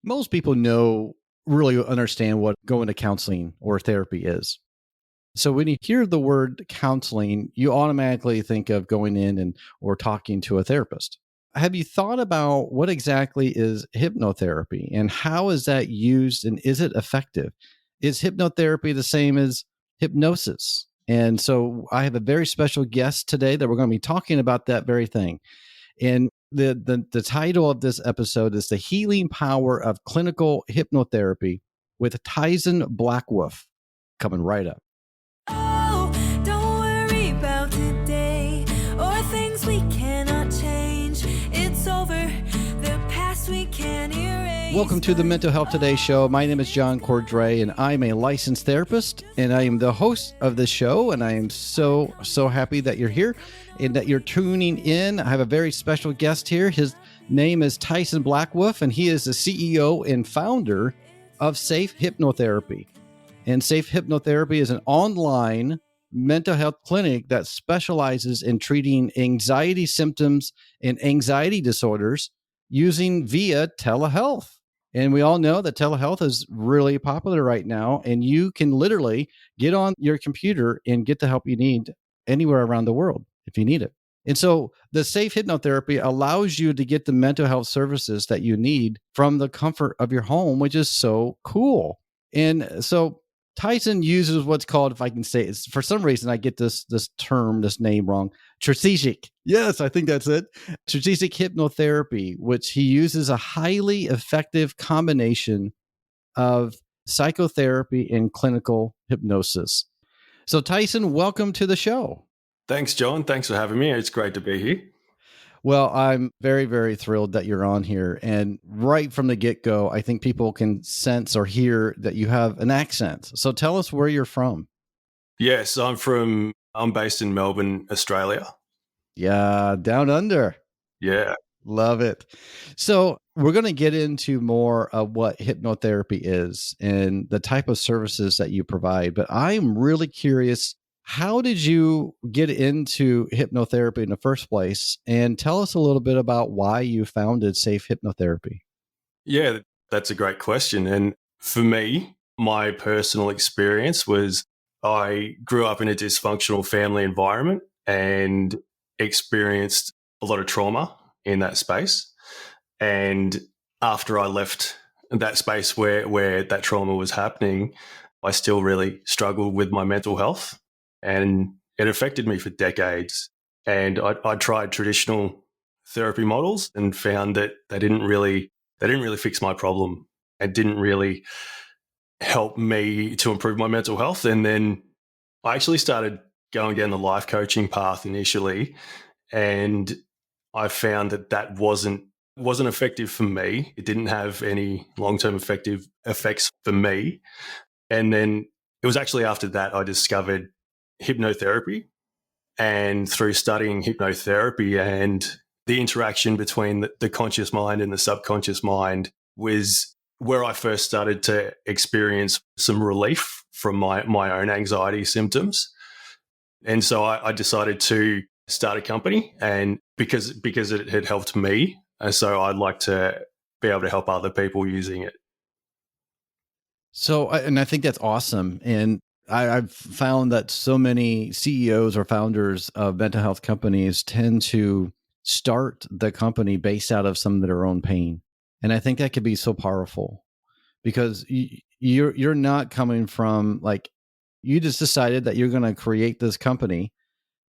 Most people really understand what going to counseling or therapy is. So when you hear the word counseling, you automatically think of going in and or talking to a therapist. Have you thought about what exactly is hypnotherapy and how is that used and is it effective? Is hypnotherapy the same as hypnosis? And so I have a very special guest today that we're going to be talking about that very thing. And the title of this episode is The Healing Power of Clinical Hypnotherapy with Taisen Blackwolf, coming right up. Oh, don't worry about today or things we cannot change. It's over, the past we can erase. Welcome to the Mental Health Today show. My name is John Cordray, and I'm a licensed therapist, and I am the host of this show, and I am so happy that you're here and that you're tuning in. I have a very special guest here. His name is Taisen Blackwolf, and he is the CEO and founder of Safe Hypnotherapy. And Safe Hypnotherapy is an online mental health clinic that specializes in treating anxiety symptoms and anxiety disorders using via telehealth. And we all know that telehealth is really popular right now, and you can literally get on your computer and get the help you need anywhere around the world if you need it. And so the Safe Hypnotherapy allows you to get the mental health services that you need from the comfort of your home, which is so cool. And so Taisen uses what's called, if I can say it, for some reason I get this name wrong. Strategic. Yes, I think that's it. Strategic hypnotherapy, which he uses a highly effective combination of psychotherapy and clinical hypnosis. So Taisen, welcome to the show. Thanks, John. Thanks for having me. It's great to be here. Well, I'm very, very thrilled that you're on here. And right from the get-go, I think people can sense or hear that you have an accent. So tell us where you're from. Yes, I'm based in Melbourne, Australia. Yeah, down under. Yeah. Love it. So we're going to get into more of what hypnotherapy is and the type of services that you provide. But I'm really curious, how did you get into hypnotherapy in the first place? And tell us a little bit about why you founded Safe Hypnotherapy. Yeah, that's a great question. And for me, my personal experience was I grew up in a dysfunctional family environment and experienced a lot of trauma in that space. And after I left that space where that trauma was happening, I still really struggled with my mental health. And it affected me for decades. And I tried traditional therapy models and found that they didn't really fix my problem and didn't really help me to improve my mental health. And then I actually started going down the life coaching path initially, and I found that wasn't effective for me. It didn't have any long-term effective effects for me. And then it was actually after that I discovered hypnotherapy, and through studying hypnotherapy and the interaction between the conscious mind and the subconscious mind was where I first started to experience some relief from my own anxiety symptoms. And so I decided to start a company, and because it had helped me, and so I'd like to be able to help other people using it. So, and I think that's awesome. And I've found that so many CEOs or founders of mental health companies tend to start the company based out of some of their own pain. And I think that could be so powerful because you're not coming from like, you just decided that you're going to create this company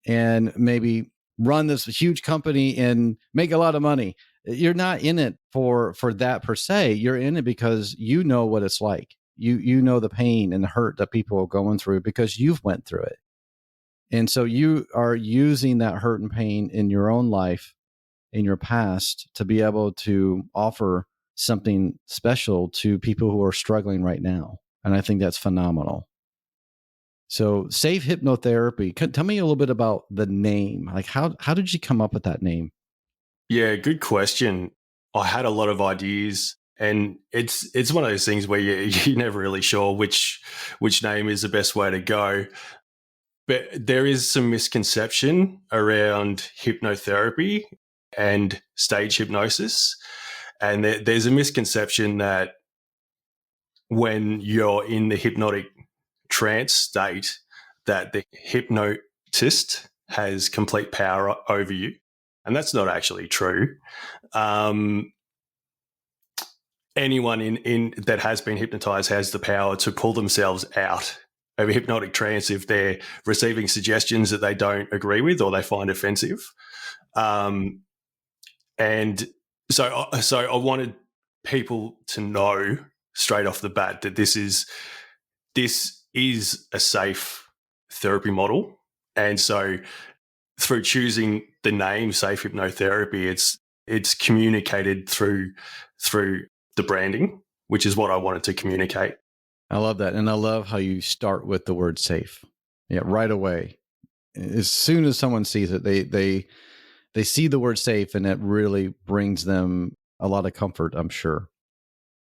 and maybe run this huge company and make a lot of money. You're not in it for that per se. You're in it because you know what it's like. You know the pain and the hurt that people are going through because you've went through it. And so you are using that hurt and pain in your own life, in your past, to be able to offer something special to people who are struggling right now. And I think that's phenomenal. So Safe Hypnotherapy, tell me a little bit about the name. Like how did you come up with that name? Yeah, good question. I had a lot of ideas, and it's one of those things where you're never really sure which name is the best way to go. But there is some misconception around hypnotherapy and stage hypnosis. And there's a misconception that when you're in the hypnotic trance state, that the hypnotist has complete power over you. And that's not actually true. Anyone in that has been hypnotized has the power to pull themselves out of a hypnotic trance if they're receiving suggestions that they don't agree with or they find offensive. And so I wanted people to know straight off the bat that this is a safe therapy model. And so through choosing the name Safe Hypnotherapy, it's communicated through the branding, which is what I wanted to communicate. I love that. And I love how you start with the word safe. Yeah, right away. As soon as someone sees it, they see the word safe, and it really brings them a lot of comfort, I'm sure.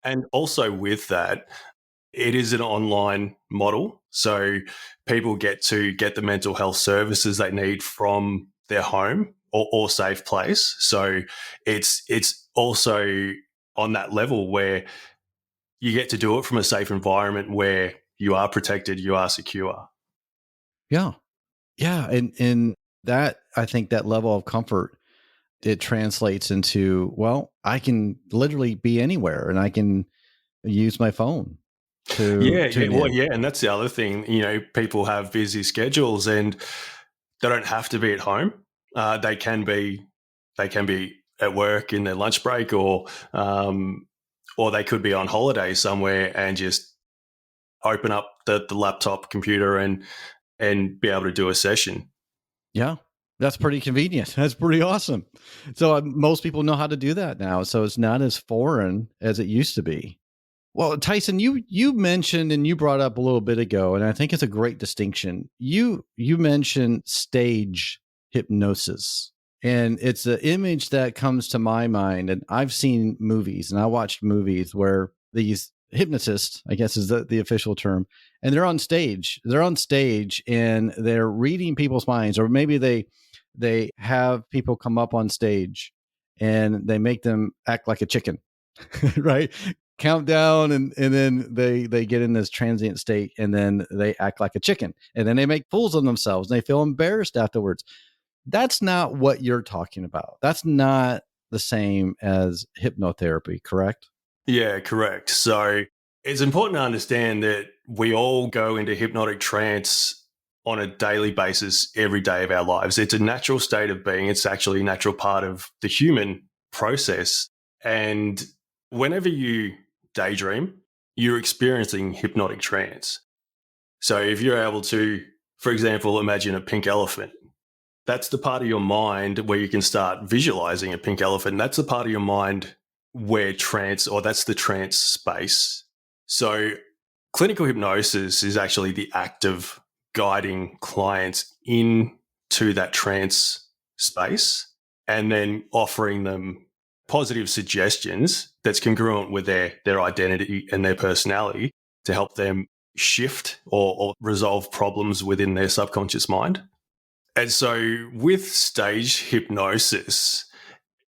And also with that, it is an online model. So people get to get the mental health services they need from their home or safe place. So it's also on that level where you get to do it from a safe environment where you are protected, you are secure. Yeah. Yeah. And that, I think that level of comfort, it translates into, well, I can literally be anywhere and I can use my phone to and that's the other thing. People have busy schedules and they don't have to be at home. They can be at work in their lunch break, or they could be on holiday somewhere and just open up the laptop computer and be able to do a session. Yeah. That's pretty convenient. That's pretty awesome. So most people know how to do that now. So it's not as foreign as it used to be. Well, Taisen, you mentioned and you brought up a little bit ago, and I think it's a great distinction. You mentioned stage hypnosis, and it's an image that comes to my mind. And I've seen movies, and I watched movies where these hypnotists, I guess is the official term, and they're on stage. They're on stage, and they're reading people's minds, or maybe they have people come up on stage, and they make them act like a chicken, right? Count down, and then they get in this transient state, and then they act like a chicken, and then they make fools of themselves, and they feel embarrassed afterwards. That's not what you're talking about. That's not the same as hypnotherapy, correct? Yeah, correct. So it's important to understand that we all go into hypnotic trance on a daily basis every day of our lives. It's a natural state of being. It's actually a natural part of the human process. And whenever you daydream, you're experiencing hypnotic trance. So if you're able to, for example, imagine a pink elephant, that's the part of your mind where you can start visualizing a pink elephant. That's the part of your mind where that's the trance space. So clinical hypnosis is actually the act of guiding clients into that trance space and then offering them positive suggestions that's congruent with their identity and their personality to help them shift or resolve problems within their subconscious mind. And so with stage hypnosis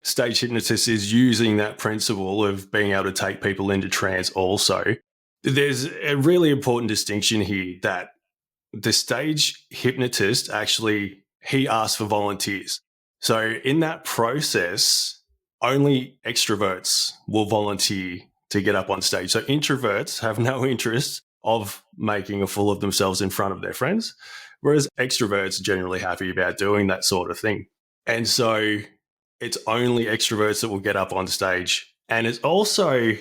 is using that principle of being able to take people into trance also. There's a really important distinction here that the stage hypnotist he asks for volunteers. So in that process, only extroverts will volunteer to get up on stage. So introverts have no interest of making a fool of themselves in front of their friends, whereas extroverts are generally happy about doing that sort of thing. And so it's only extroverts that will get up on stage. And it's also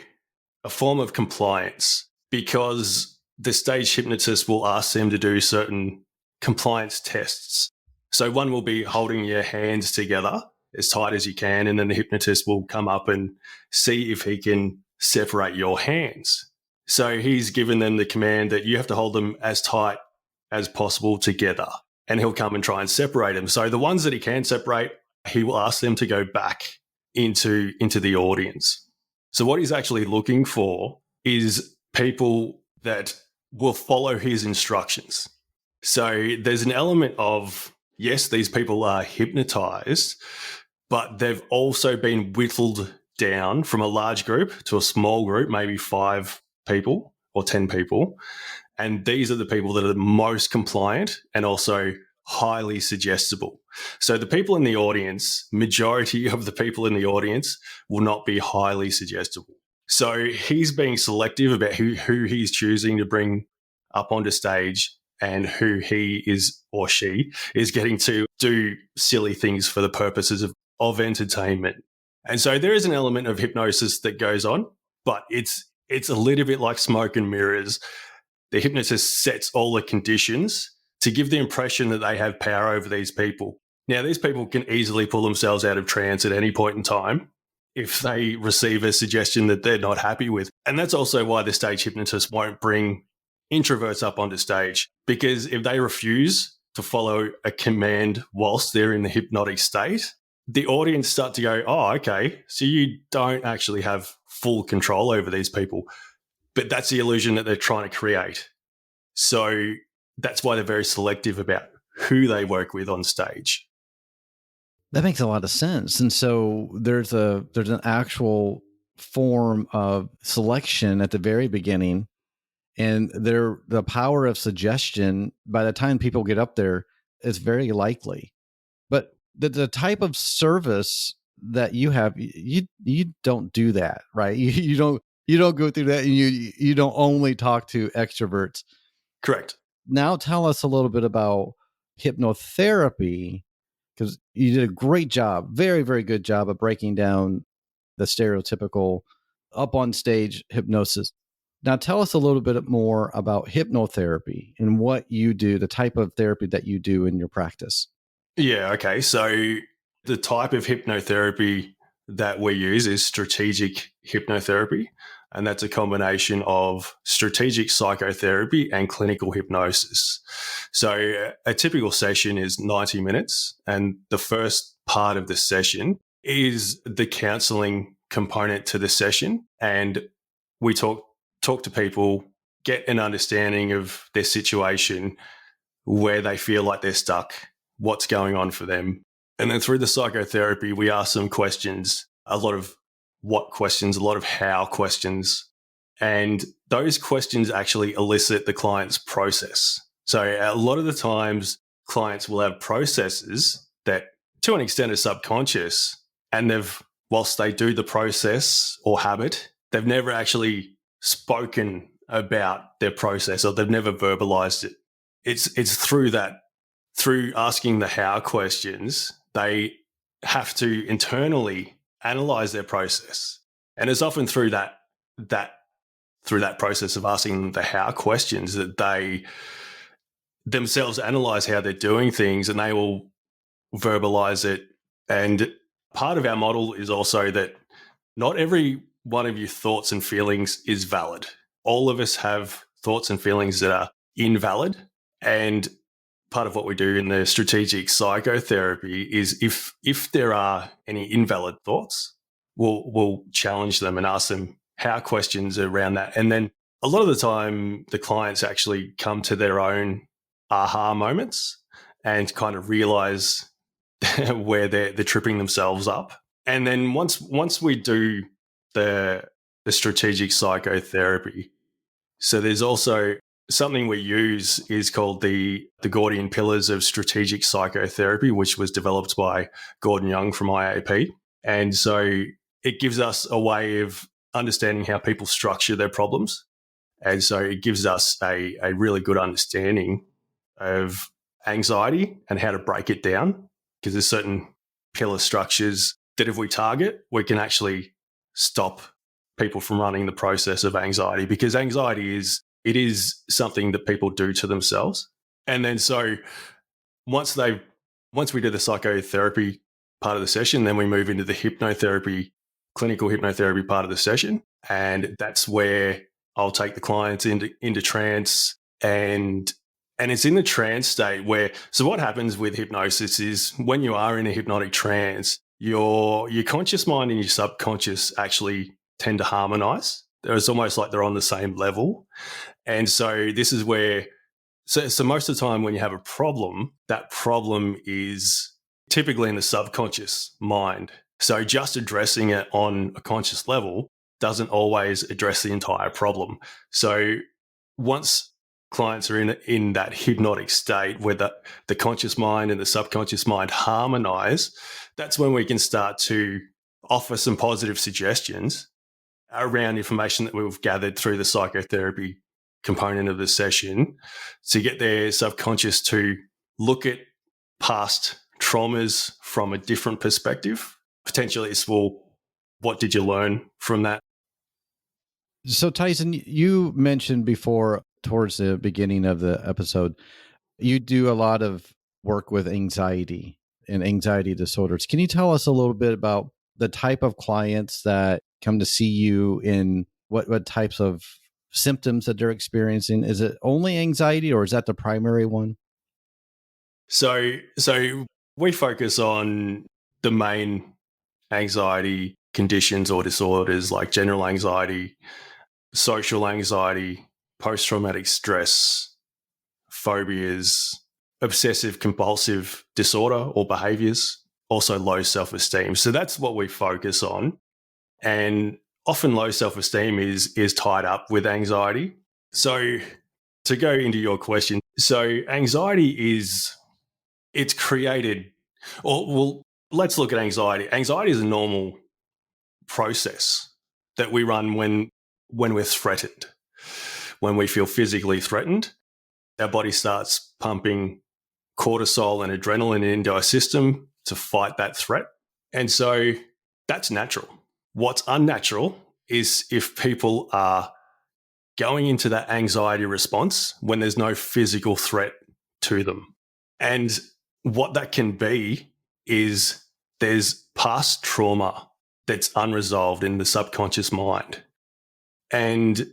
a form of compliance because the stage hypnotist will ask them to do certain compliance tests. So one will be holding your hands together as tight as you can, and then the hypnotist will come up and see if he can separate your hands. So he's given them the command that you have to hold them as tight as possible together, and he'll come and try and separate them. So the ones that he can separate, he will ask them to go back into the audience. So what he's actually looking for is people that will follow his instructions. So there's an element of, yes, these people are hypnotized, but they've also been whittled down from a large group to a small group, maybe 5 people or 10 people. And these are the people that are the most compliant and also highly suggestible. So the people in the audience, majority of the people in the audience will not be highly suggestible. So he's being selective about who he's choosing to bring up onto stage and who he is or she is getting to do silly things for the purposes of entertainment. And so there is an element of hypnosis that goes on, but it's a little bit like smoke and mirrors. The hypnotist sets all the conditions to give the impression that they have power over these people. Now, these people can easily pull themselves out of trance at any point in time if they receive a suggestion that they're not happy with. And that's also why the stage hypnotist won't bring introverts up onto stage, because if they refuse to follow a command whilst they're in the hypnotic state, the audience start to go, oh, okay, so you don't actually have full control over these people. But that's the illusion that they're trying to create. So that's why they're very selective about who they work with on stage. That makes a lot of sense. And so there's an actual form of selection at the very beginning, and the power of suggestion by the time people get up there is very likely. But the type of service that you have, you don't do that, right? You don't go through that, and you don't only talk to extroverts. Correct. Now tell us a little bit about hypnotherapy, because you did a great job, very, very good job of breaking down the stereotypical up on stage hypnosis. Now tell us a little bit more about hypnotherapy and what you do, the type of therapy that you do in your practice. Yeah, okay. So the type of hypnotherapy that we use is strategic hypnotherapy. And that's a combination of strategic psychotherapy and clinical hypnosis. So a typical session is 90 minutes. And the first part of the session is the counseling component to the session. And we talk to people, get an understanding of their situation, where they feel like they're stuck, what's going on for them. And then through the psychotherapy, we ask some questions, a lot of what questions, a lot of how questions. And those questions actually elicit the client's process. So a lot of the times clients will have processes that to an extent are subconscious, and whilst they do the process or habit, they've never actually spoken about their process, or they've never verbalized it. It's through asking the how questions, they have to internally analyze their process. And it's often through that process of asking the how questions that they themselves analyze how they're doing things, and they will verbalize it. And part of our model is also that not every one of your thoughts and feelings is valid. All of us have thoughts and feelings that are invalid. And part of what we do in the strategic psychotherapy is if there are any invalid thoughts, we'll challenge them and ask them how questions around that. And then a lot of the time, the clients actually come to their own aha moments and kind of realize where they're tripping themselves up. And then once we do the strategic psychotherapy, so there's also something we use is called the Gordian Pillars of Strategic Psychotherapy, which was developed by Gordon Young from IAP. And so it gives us a way of understanding how people structure their problems. And so it gives us a really good understanding of anxiety and how to break it down, because there's certain pillar structures that if we target, we can actually stop people from running the process of anxiety, because anxiety is something that people do to themselves. And then so once we do the psychotherapy part of the session, then we move into the clinical hypnotherapy part of the session. And that's where I'll take the clients into trance, and it's in the trance state where, so what happens with hypnosis is when you are in a hypnotic trance, your conscious mind and your subconscious actually tend to harmonize. It's almost like they're on the same level. And so this is where, so most of the time when you have a problem, that problem is typically in the subconscious mind. So just addressing it on a conscious level doesn't always address the entire problem. So once clients are in that hypnotic state where the conscious mind and the subconscious mind harmonize, that's when we can start to offer some positive suggestions around information that we've gathered through the psychotherapy component of the session to get their subconscious to look at past traumas from a different perspective. Potentially it's, well, what did you learn from that? So, Tyson, you mentioned before, towards the beginning of the episode, you do a lot of work with anxiety and anxiety disorders. Can you tell us a little bit about the type of clients that come to see you, in what types of symptoms that they're experiencing? Is it only anxiety, or is that the primary one? So we focus on the main anxiety conditions or disorders like general anxiety, social anxiety, post-traumatic stress, phobias, obsessive compulsive disorder or behaviors, also low self-esteem. So that's what we focus on. And often low self-esteem is tied up with anxiety. So to go into your question, so anxiety it's created, or well, let's look at anxiety. Anxiety is a normal process that we run when we're threatened. When we feel physically threatened, our body starts pumping cortisol and adrenaline into our system to fight that threat. And so that's natural. What's unnatural is if people are going into that anxiety response when there's no physical threat to them. And what that can be is there's past trauma that's unresolved in the subconscious mind. And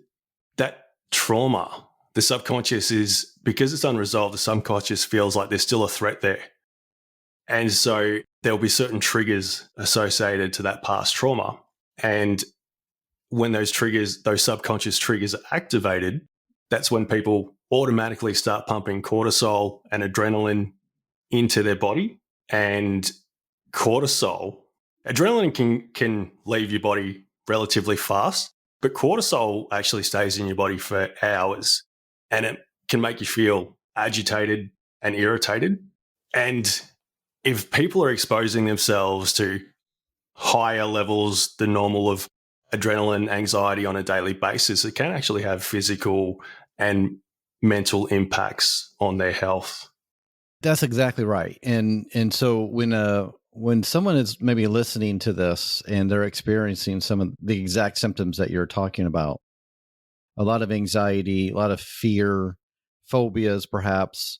that trauma, the subconscious is, because it's unresolved, the subconscious feels like there's still a threat there. And so there'll be certain triggers associated to that past trauma. And when those triggers, those subconscious triggers are activated, that's when people automatically start pumping cortisol and adrenaline into their body. And adrenaline can leave your body relatively fast, but cortisol actually stays in your body for hours, and it can make you feel agitated and irritated. And if people are exposing themselves to higher levels than normal of adrenaline, anxiety on a daily basis, it can actually have physical and mental impacts on their health. That's exactly right. And so when someone is maybe listening to this and they're experiencing some of the exact symptoms that you're talking about, a lot of anxiety, a lot of fear, phobias perhaps,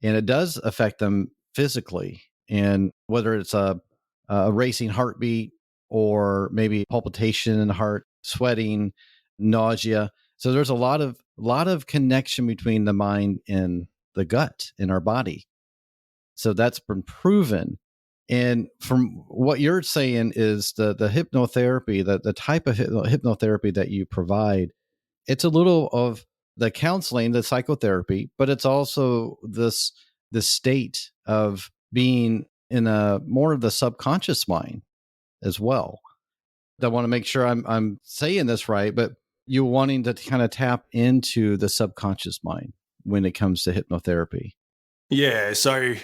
and it does affect them physically. And whether it's a racing heartbeat or maybe palpitation in the heart, sweating, nausea. So there's a lot of connection between the mind and the gut in our body. So that's been proven. And from what you're saying is the hypnotherapy, the type of hypnotherapy that you provide, it's a little of the counseling, the psychotherapy, but it's also this state of being in a more of the subconscious mind as well. I want to make sure I'm saying this right, but you wanting to kind of tap into the subconscious mind when it comes to hypnotherapy. Yeah, so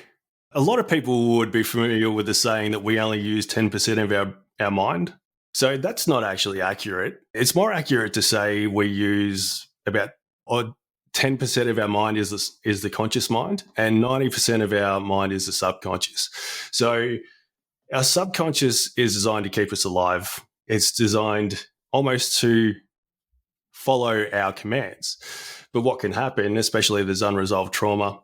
a lot of people would be familiar with the saying that we only use 10% of our mind. So that's not actually accurate. It's more accurate to say we use about 10% of our mind is the conscious mind, and 90% of our mind is the subconscious. So our subconscious is designed to keep us alive. It's designed almost to follow our commands. But what can happen, especially if there's unresolved trauma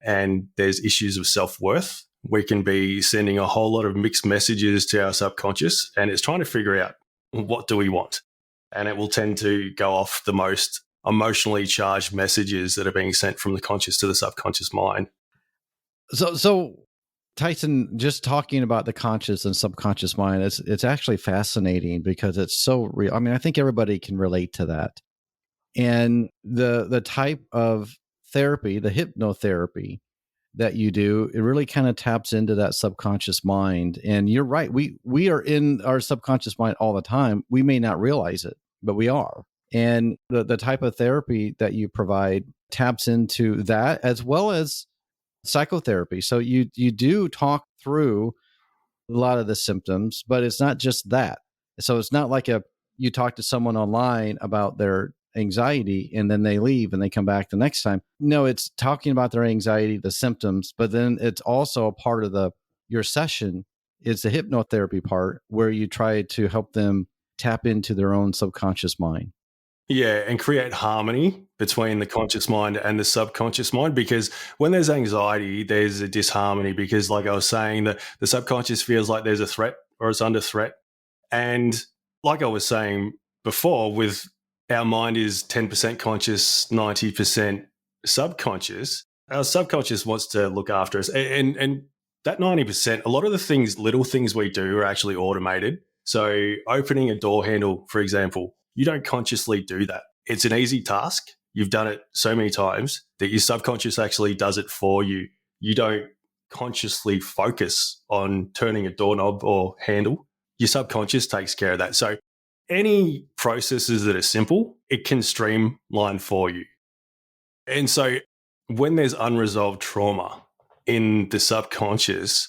and there's issues of self-worth, we can be sending a whole lot of mixed messages to our subconscious, and it's trying to figure out, what do we want? And it will tend to go off the most emotionally charged messages that are being sent from the conscious to the subconscious mind. So Tyson, just talking about the conscious and subconscious mind, it's actually fascinating because it's so real. I mean, I think everybody can relate to that. And the type of therapy, the hypnotherapy that you do, it really kind of taps into that subconscious mind. And you're right. We are in our subconscious mind all the time. We may not realize it, but we are. And the type of therapy that you provide taps into that, as well as psychotherapy. So you do talk through a lot of the symptoms, but it's not just that. So it's not like you talk to someone online about their anxiety and then they leave and they come back the next time. No, it's talking about their anxiety, the symptoms, but then it's also a part of your session is the hypnotherapy part where you try to help them tap into their own subconscious mind. Yeah, and create harmony between the conscious mind and the subconscious mind, because when there's anxiety, there's a disharmony because, like I was saying, the subconscious feels like there's a threat or it's under threat. And like I was saying before, with our mind is 10% conscious, 90% subconscious. Our subconscious wants to look after us. And that 90%, a lot of the things, little things we do are actually automated. So opening a door handle, for example, you don't consciously do that. It's an easy task. You've done it so many times that your subconscious actually does it for you. You don't consciously focus on turning a doorknob or handle. Your subconscious takes care of that. So any processes that are simple, it can streamline for you. And so when there's unresolved trauma in the subconscious,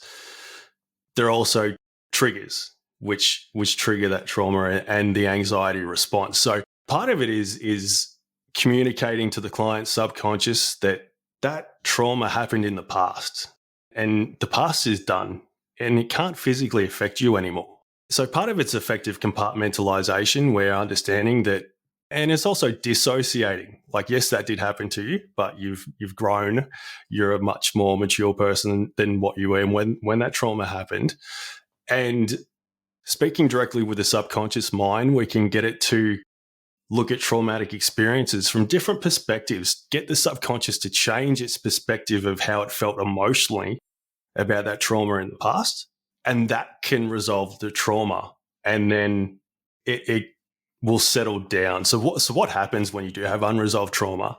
there are also triggers which trigger that trauma and the anxiety response. So part of it is communicating to the client's subconscious that trauma happened in the past and the past is done and it can't physically affect you anymore. So part of it's effective compartmentalization, where understanding that, and it's also dissociating. Like, yes, that did happen to you, but you've grown. You're a much more mature person than what you were when that trauma happened. And speaking directly with the subconscious mind, we can get it to look at traumatic experiences from different perspectives, get the subconscious to change its perspective of how it felt emotionally about that trauma in the past. And that can resolve the trauma, and then it will settle down. So what happens when you do have unresolved trauma?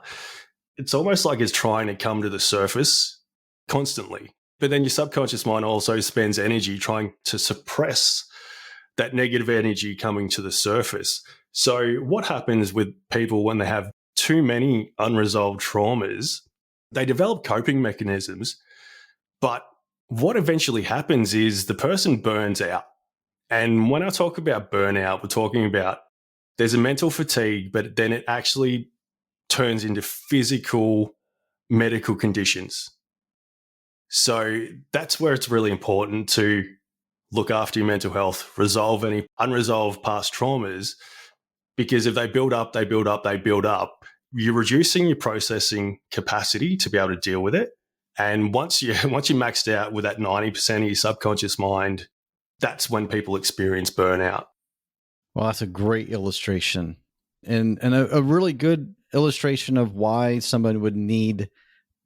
It's almost like it's trying to come to the surface constantly. But then your subconscious mind also spends energy trying to suppress that negative energy coming to the surface. So what happens with people when they have too many unresolved traumas? They develop coping mechanisms, but what eventually happens is the person burns out. And when I talk about burnout, we're talking about there's a mental fatigue, but then it actually turns into physical medical conditions. So that's where it's really important to look after your mental health, resolve any unresolved past traumas, because if they build up, you're reducing your processing capacity to be able to deal with it. And once you maxed out with that 90% of your subconscious mind, that's when people experience burnout. Well, that's a great illustration and a really good illustration of why somebody would need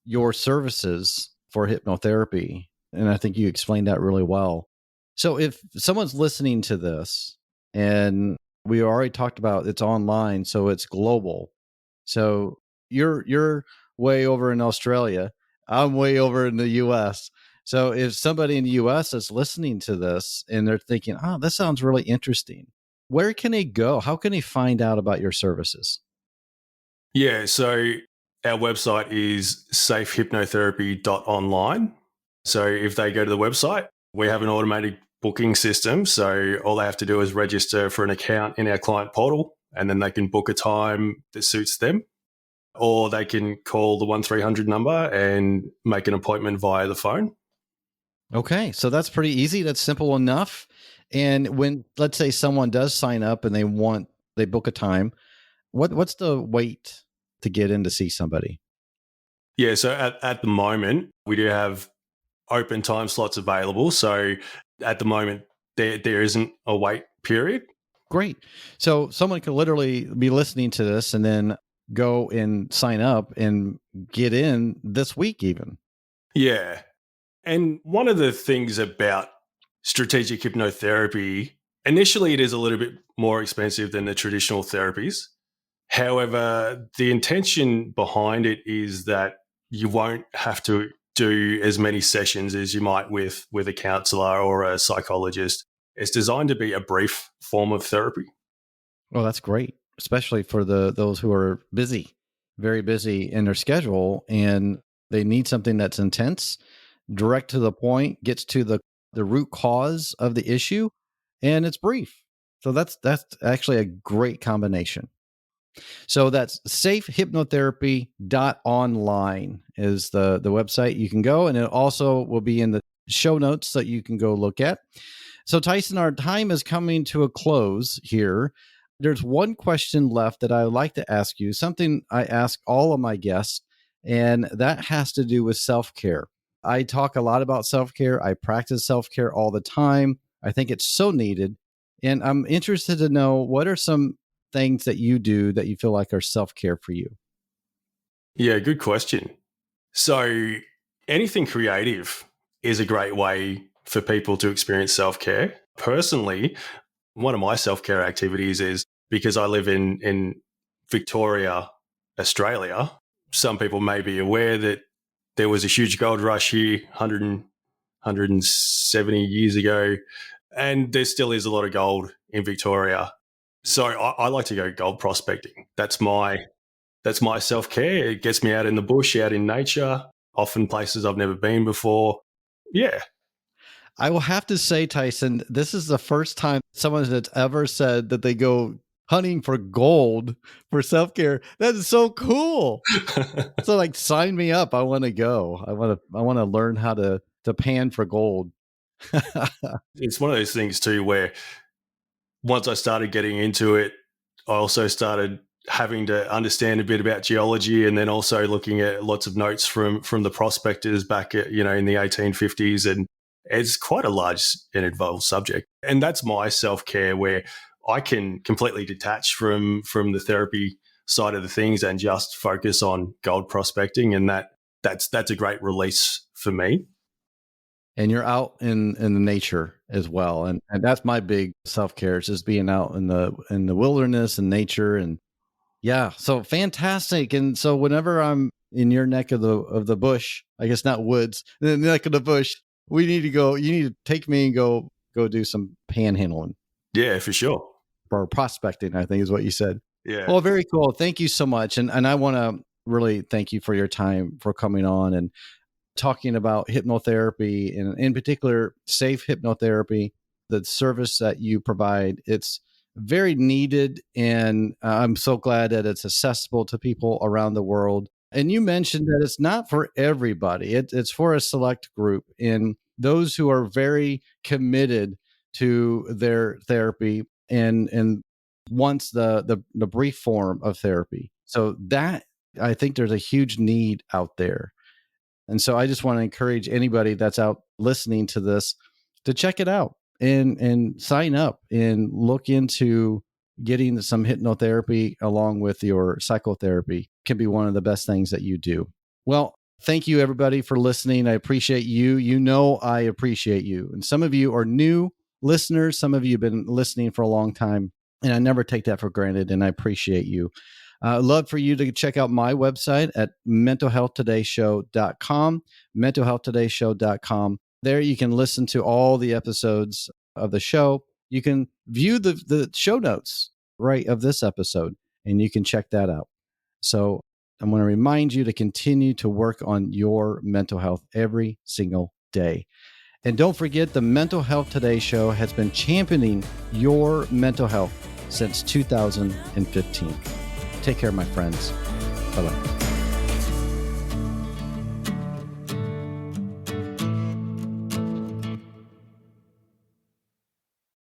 your services for hypnotherapy. And I think you explained that really well. So if someone's listening to this, and we already talked about it's online, so it's global. So you're way over in Australia. I'm way over in the US. So if somebody in the US is listening to this and they're thinking, oh, that sounds really interesting, where can they go? How can they find out about your services? Yeah, so our website is safehypnotherapy.online. So if they go to the website, we have an automated booking system. So all they have to do is register for an account in our client portal, and then they can book a time that suits them. Or they can call the 1300 number and make an appointment via the phone. Okay, so that's pretty easy. That's simple enough. And when, let's say, someone does sign up and they book a time, what's the wait to get in to see somebody? Yeah, so at the moment, we do have open time slots available. So at the moment, there isn't a wait period. Great. So someone could literally be listening to this and then go and sign up and get in this week even. Yeah. And one of the things about strategic hypnotherapy, initially it is a little bit more expensive than the traditional therapies. However, the intention behind it is that you won't have to do as many sessions as you might with a counselor or a psychologist. It's designed to be a brief form of therapy. Well, that's great, especially for those who are busy, very busy in their schedule, and they need something that's intense, direct to the point, gets to the root cause of the issue, and it's brief. So that's actually a great combination. So that's safehypnotherapy.online is the website you can go, and it also will be in the show notes that you can go look at. So Taisen, our time is coming to a close here. There's one question left that I would like to ask you, something I ask all of my guests, and that has to do with self-care. I talk a lot about self-care. I practice self-care all the time. I think it's so needed. And I'm interested to know, what are some things that you do that you feel like are self-care for you? Yeah, good question. So anything creative is a great way for people to experience self-care. Personally, one of my self-care activities is, because I live in Victoria, Australia, some people may be aware that there was a huge gold rush here 170 years ago, and there still is a lot of gold in Victoria. So I like to go gold prospecting. That's my self-care. It gets me out in the bush, out in nature, often places I've never been before. Yeah. I will have to say, Taisen, this is the first time someone has ever said that they go hunting for gold for self-care. That is so cool. So like, sign me up. I want to go. I want to learn how to pan for gold. It's one of those things too, where once I started getting into it, I also started having to understand a bit about geology, and then also looking at lots of notes from the prospectors back at, in the 1850s. And it's quite a large and involved subject. And that's my self-care, where I can completely detach from the therapy side of the things and just focus on gold prospecting. And that's a great release for me. And you're out in the nature as well. And that's my big self-care, is just being out in the wilderness and nature. And yeah, so fantastic. And so whenever I'm in your neck of the bush, I guess not woods, the neck of the bush, we need to go. You need to take me and go do some panhandling. Yeah, for sure. Or prospecting, I think is what you said. Yeah. Well, very cool. Thank you so much. And I want to really thank you for your time, for coming on and talking about hypnotherapy, and in particular, safe hypnotherapy, the service that you provide. It's very needed, and I'm so glad that it's accessible to people around the world. And you mentioned that it's not for everybody. It's for a select group, and those who are very committed to their therapy and wants the brief form of therapy. So that, I think there's a huge need out there. And so I just want to encourage anybody that's out listening to this to check it out and sign up and look into getting some hypnotherapy along with your psychotherapy. Can be one of the best things that you do. Well, thank you everybody for listening. I appreciate you. I appreciate you. And some of you are new listeners. Some of you have been listening for a long time, and I never take that for granted, and I appreciate you. I'd love for you to check out my website at mentalhealthtodayshow.com, mentalhealthtodayshow.com. There you can listen to all the episodes of the show. You can view the show notes, right, of this episode, and you can check that out. So I'm going to remind you to continue to work on your mental health every single day. And don't forget, the Mental Health Today Show has been championing your mental health since 2015. Take care, my friends. Bye-bye.